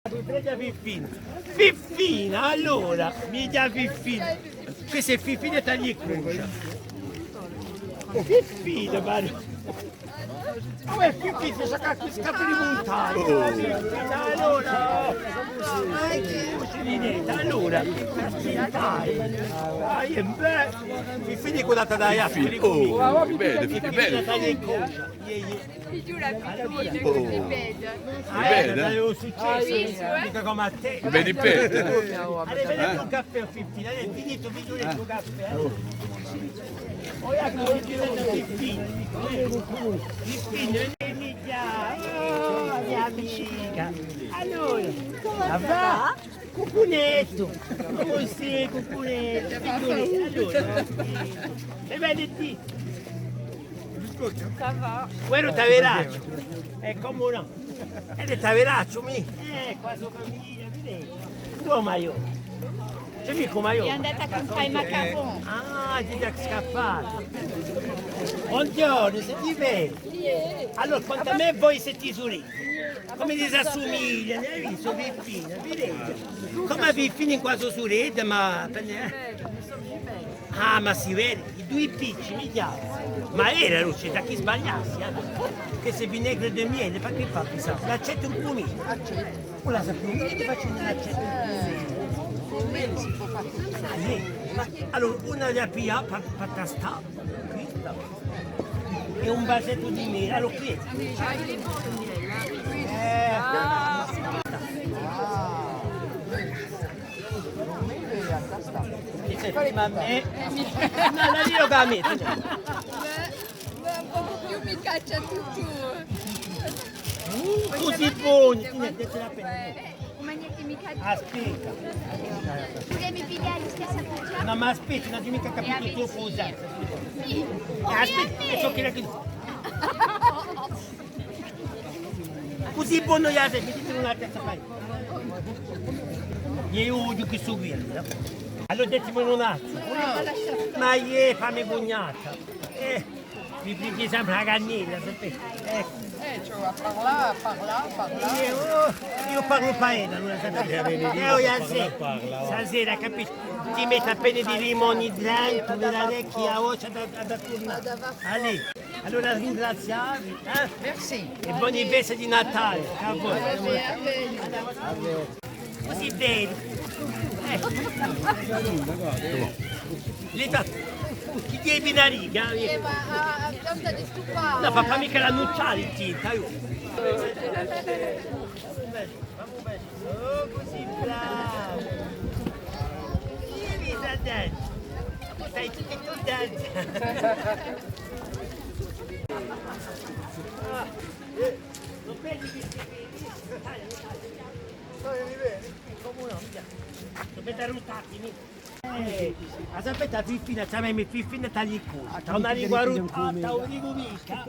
Prende Fiffina. Fiffina, allora, mi dà Fiffina. Questo è Fiffina tagli croce. Fiffina, guarda. Come Fiffina, sa che scappa di montagna. Allora, allora, dai, è bello. Fiffina è quella da dai a Oh, bene, bene. tagli croce. Ti giuro, Fiffina, Oh. così bella. Bene. Avevo successo, Bellissimo, mica come a te. Vedi bene. Allora, prendi un caffè, Fiffina, è finito, finito il tuo caffè. Ora che vuoi chiedere Fiffina. Fiffina, vieni già. Oh, mia amica. Allora, come va? Cucunetto. Come sei, cucunetto? Allora, e vedi Ça va. quello taveraccio. Come no? È taveraccio, mi. Qua sua famiglia, vedi? Tuo maio. C'è mica maio. È andata a comprare i macaron. Ah, ti da scappare. Buongiorno, se ti vedi. Allora, quanto a me voi siete sorelle? Come disassomigliano, hai visto Fiffina? Vedete? Come Fiffina in quasi sorelle, ma... Ah, ma si vede, i due piccini chiaro. Ma era luce da chi sbagliassi, che se vinegre di miele, fa che fa chissà? L'accetto un pumino. O la sappiamo, che facendo l'accetto? Allora, una da pia per tastare, e un vasetto di miele, allora qui. Prima a me, no, la io che metto. Un po' più mi caccia tutto. Così buoni. Come niente mi caccia. Aspetta, Devi pigliare stessa cosa. no ma aspetta, non ti mica capito il tuo posato. Aspetta, e so che era che... Così buono gli altri, mi dite una terza fai. Io odio che so guarda. Allora detemi un attimo. Ma io fammi cognata. Mi prendi sempre la cannella, sapete? Cioè, a parlare. Io parlo paese, non sapete? Stasera, capisci? Ti metti appena di limoni dentro, della vecchia voce da tornare. Allora ringraziavi, Merci. e buone feste di Natale a voi. Così bene. Chi devi una riga? Ma tanta di stupare. No, papà mica la nucciale il tinta, io. Oh, così bravo. Io mi sa dentro. Stai tutto dentro. Non vedi che si dovete rutarti, aspetta Fiffina, c'è me Fiffina tagli il culo, c'è una lingua ruttata, un dico mica.